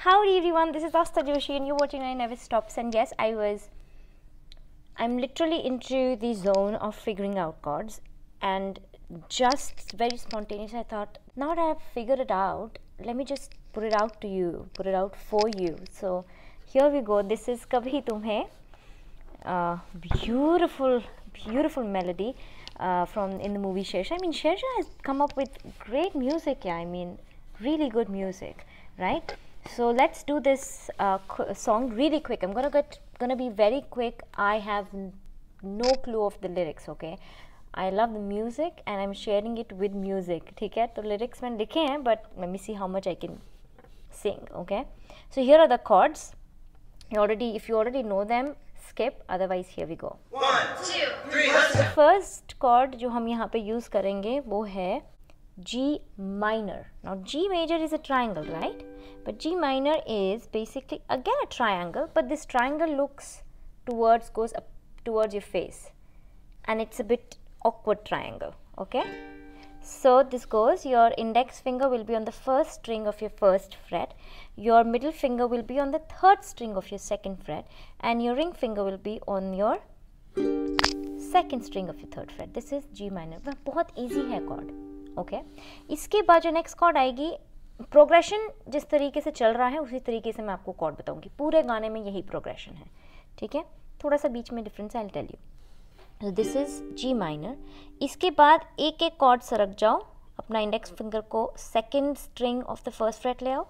Howdy everyone, this is Astha Joshi and you're watching I Never Stops. And yes, I'm literally into the zone of figuring out chords, and just very spontaneous I thought, now that I've figured it out, let me just put it out to you, put it out for you. So here we go. This is Kabhi Tumhe, beautiful melody from in the movie Shershaah. I mean, Shershaah has come up with great music, yeah, I mean really good music, right? So let's do this song really quick. I'm gonna be very quick. I have no clue of the lyrics, okay? I love the music and I'm sharing it with music. ठीक है? तो lyrics मैंने लिखे हैं, but let me see how much I can sing, okay? So here are the chords. If you already know them, skip. Otherwise, here we go. 1, 2, 3, let's go. First chord जो हम यहाँ पे use करेंगे वो है G minor. Now G major is a triangle, right? But G minor is basically again a triangle, but this triangle goes up towards your face, and it's a bit awkward triangle, okay? So this goes, your index finger will be on the first string of your first fret, your middle finger will be on the third string of your second fret, and your ring finger will be on your second string of your third fret. This is G minor. बहुत easy है chord, okay? इसके बाद जो next chord आएगी, progression जिस तरीके से चल रहा है उसी तरीके से मैं आपको कॉर्ड बताऊंगी. पूरे गाने में यही प्रोग्रेशन है, ठीक है? थोड़ा सा बीच में difference I will tell you. This is G minor. इसके बाद एक एक कॉर्ड सरक जाओ, अपना इंडेक्स फिंगर को second string of the first fret ले आओ,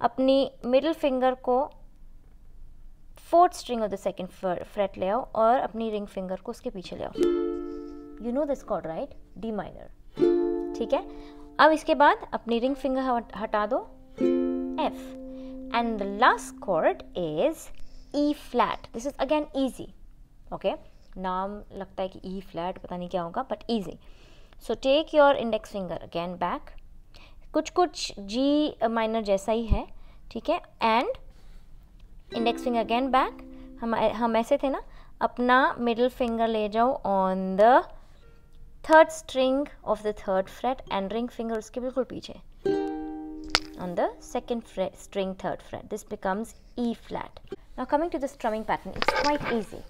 अपनी मिडिल फिंगर को fourth string of the second fret ले आओ, और अपनी रिंग फिंगर को उसके पीछे ले आओ. You know this cord right? D minor, ठीक है? अब इसके बाद अपनी रिंग फिंगर हटा दो, F, and the last chord is E flat. This is again easy, okay? नाम लगता है कि E फ्लैट, पता नहीं क्या होगा, but easy. So take your index finger again back, कुछ G माइनर जैसा ही है, ठीक है? And index finger again back. हम ऐसे थे ना, अपना मिडिल फिंगर ले जाओ on the third string of the third fret and ring finger उसके बिल्कुल पीछे on the second string third fret. This becomes E flat. Now coming to the strumming pattern, it's quite easy.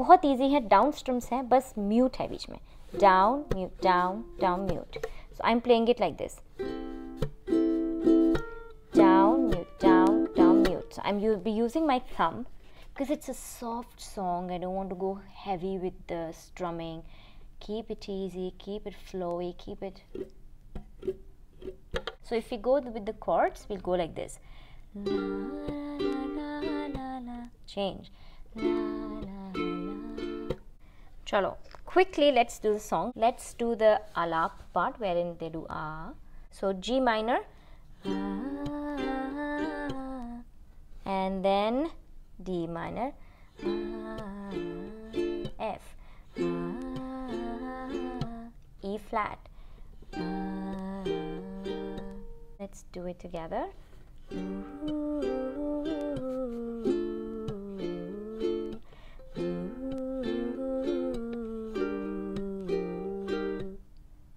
बहुत easy है. Down strums है, बस mute है बीच में. Down, mute, down, down, mute. So I'm playing it like this. Down, mute, down, down, mute. So you'll be using my thumb because it's a soft song. I don't want to go heavy with the strumming. Keep it easy, keep it flowy, keep it. So if we go with the chords, we'll go like this. La, la, la, la, la. Change. La, la, la. Chalo. Quickly, let's do the song. Let's do the alap part wherein they do a. So G minor. And then D minor. F. E flat. Let's do it together.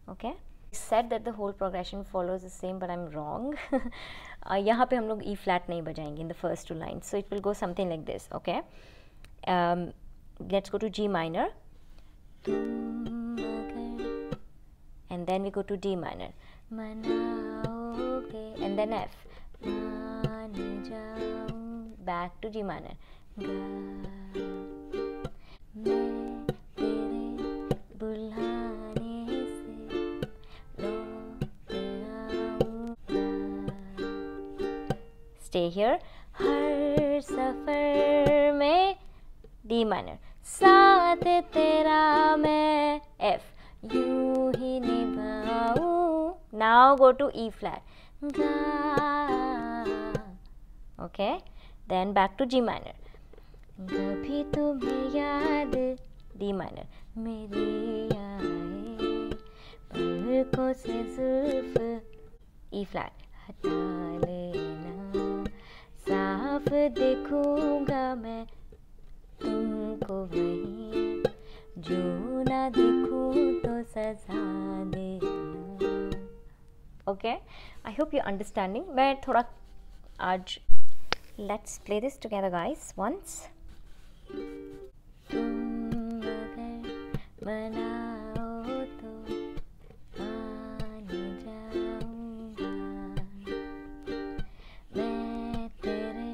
Okay. Said that the whole progression follows the same, but I'm wrong. यहाँ पे हम लोग E flat नहीं बजाएंगे in the first two lines, so it will go something like this. Okay. Let's go to G minor. And then we go to D minor, and then F, back to G minor. Stay here. हर सफर में D minor, साथ तेरा मैं, F, यूं ही निभाऊं. Now go to E flat. Okay, then back to G minor. कभी तुम्हें याद, D minor, मेरी आए पलकों से जुल्फ, E flat, हटा लेना, साफ देखूंगा मैं तुमको वहीं, जो ना देखूं तो सजा देना. Okay, I hope you're understanding. मैं थोड़ा आज Let's play this together, guys, once. तुम अगर मनाओ तो मान जाऊंगा, मैं तेरे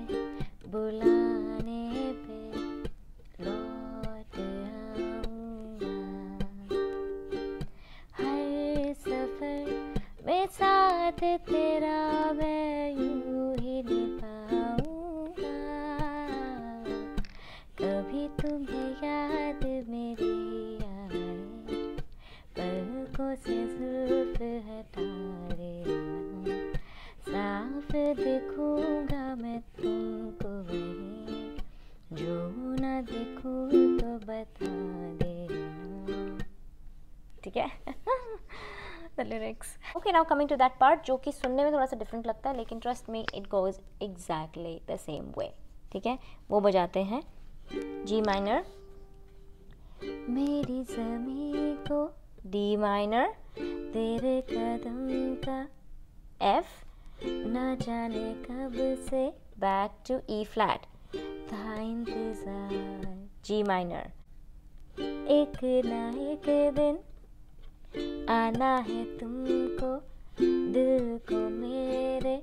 बुलाने पे लौट आऊंगा, हर सफर में साथ तेरा मैं यूं ही निभाऊंगा, कभी तुम्हें याद मेरी आए, पलकों से जुल्फ हटा देना, साफ देखूंगा मैं तुमको वही, जो ना देखूं तो बता देना, ठीक है? The lyrics. Okay, now coming to that part जो कि सुनने में थोड़ा सा डिफरेंट लगता है, लेकिन trust me it goes exactly the same way. ठीक है, वो बजाते हैं G minor, मेरी ज़मीं को D minor, तेरे कदम का F, ना जाने कब से back to E flat, था इंतज़ार G minor, एक ना एक दिन आना है तुमको, दिल को मेरे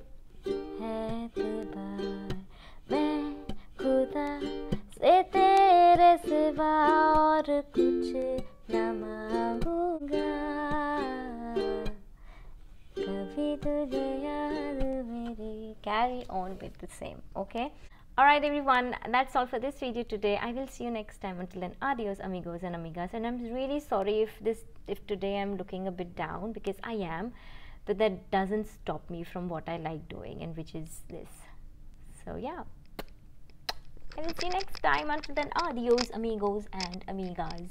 है एतबार, मैं खुदा से तेरे सिवा और कुछ न मांगूंगा, कभी तुझे याद मेरी. Carry on with the same, okay? Alright everyone, that's all for this video today. I will see you next time. Until then, adios amigos and amigas. And I'm really sorry if today I'm looking a bit down, because I am, but that doesn't stop me from what I like doing, and which is this. So yeah, I will see you next time. Until then, adios amigos and amigas.